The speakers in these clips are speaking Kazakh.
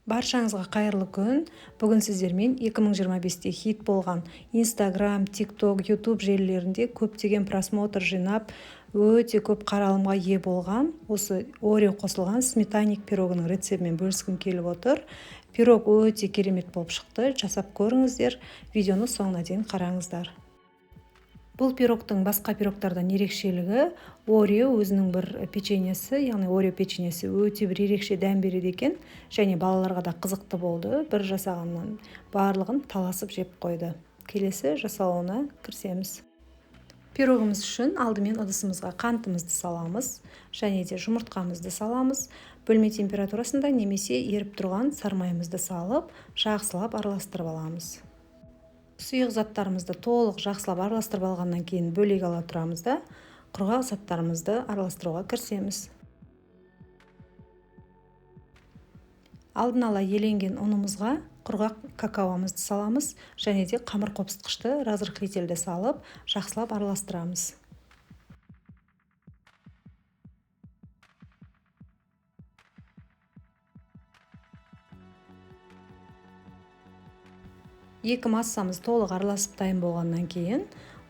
Баршаңызға қайырлы күн. Бүгін сіздермен 2025-те хит болған Instagram, TikTok, YouTube желілерінде көптеген просмотр жинап, өте көп қаралымға ие болған осы Орео қосылған сметанник пирогының рецептімен бөліскім келіп отыр. Пирог өте керемет болып шықты. Жасап көріңіздер. Видеоны соңына дейін қараңыздар. Бұл пирогтың басқа пирогтардан ерекшелігі Орео өзінің бір печеньесі, яғни Орео печеньесі өте бір ерекше дәм береді екен, және балаларға да қызықты болды. Бір жасағаннан барлығын таласып жеп қойды. Келесі жасалуына кірісеміз. Пирогымыз үшін алдымен ыдысымызға қантымызды саламыз, және де жұмыртқамызды саламыз. Бөлме температурасында немесе еріп тұрған сармайымызды салып, жақсылап араластырып аламыз. Сұйық заттарымызды толық жақсылап араластырып алғаннан кейін бөлек ала тұрамыз да, құрғақ заттарымызды араластыруға кірісеміз. Алдын ала еленген ұнымызға құрғақ какаомызды саламыз, және де қамыр қопсытқышты разрыхлительді салып, жақсылап араластырамыз. Екі массамыз толық араласып дайын болғаннан кейін,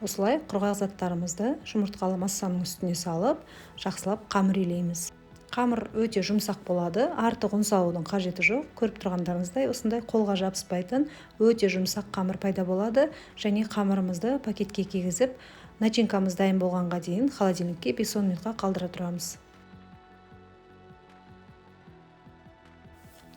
осылай құрғақ заттарымызды жұмыртқалы массаның үстіне салып, жақсылап қамыр илейміз. Қамыр өте жұмсақ болады, артық ұн салудың қажеті жоқ. Көріп тұрғандарыңыздай, осындай қолға жабыспайтын өте жұмсақ қамыр пайда болады, және қамырымызды пакетке кигізіп, начинкамыз дайын болғанға дейін холодильникке 5-10 минутқа қалдыра тұрамыз.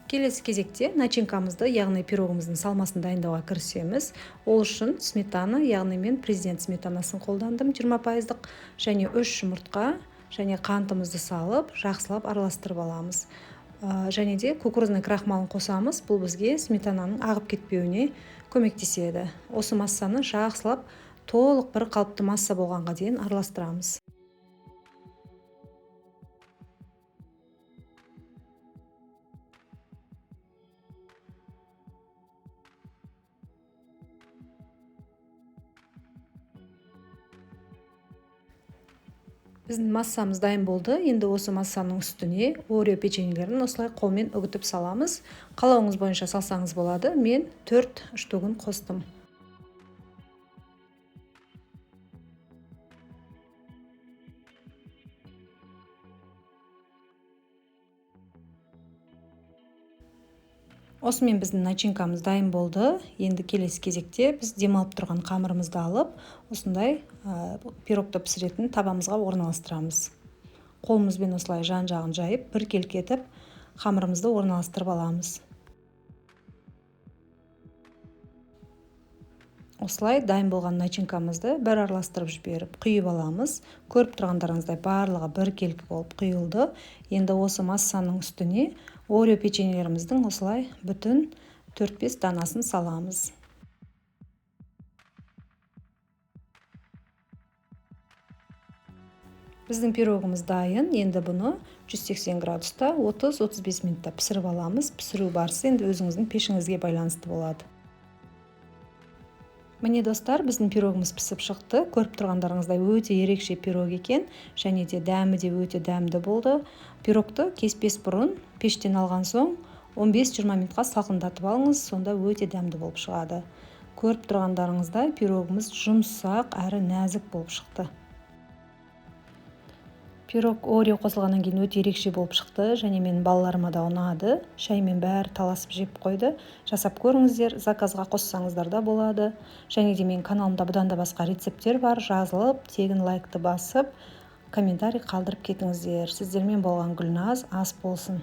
Келесі кезекте начинкамызды, яғни пирогымыздың салмасын дайындауға кірісеміз. Ол үшін сметана, яғни мен президент сметанасын қолдандым 20%, және 3 жұмыртқа және қантымызды салып, жақсылап араластырып аламыз. Және де кукурузный крахмалын қосамыз. Бұл бізге сметананың ағып кетпеуіне көмектеседі. Осы массаны жақсылап толық бір қалыпты масса болғанға дейін араластырамыз. Біздің массамыз дайын болды. Енді осы массаның үстіне Орео печеньелерін осылай қолмен үгітіп саламыз. Қалауыңыз бойынша салсаңыз болады. Мен 4 штугын қостым. Осымен біздің начинкамыз дайын болды. Енді келесі кезекте біз демалып тұрған қамырымызды алып, осындай пирогты пісіретін табамызға орналастырамыз. Қолымызбен осылай жан-жағын жайып, біркелкі етіп, қамырымызды орналастырып аламыз. Осылай дайын болған начинкамызды бір араластырып жіберіп, құйып аламыз. Көріп тұрғандарыңыздай барлығы біркелкі болып құйылды. Енді осы массаның үстіне Орео печеньелеріміздің осылай бүтін 4-5 данасын саламыз. Біздің пирогымыз дайын. Енді бұны 180 градуста 30-35 минутта пісіріп аламыз. Пісіру барысы енді өзіңіздің пешіңізге байланысты болады. Міне достар, біздің пирогымыз пісіп шықты. Көріп тұрғандарыңыздай өте ерекше пирог екен, және де дәмі де өте дәмді болды. Пирогты кеспес бұрын пештен алған соң 15-20 минутқа салқындатып алыңыз, сонда өте дәмді болып шығады. Көріп тұрғандарыңыздай пирогымыз жұмсақ әрі нәзік болып шықты. Пирог Орео қосылғаннан кейін өте ерекше болып шықты, және менің балаларыма да ұнады. Шаймен бәрі таласып жеп қойды. Жасап көріңіздер, заказға қоссаңыздар да болады. Және де менің каналымда бұдан да басқа рецепттер бар. Жазылып, тегін лайкты басып, комментарий қалдырып кетіңіздер. Сіздермен болған Гүлназ ас болсын.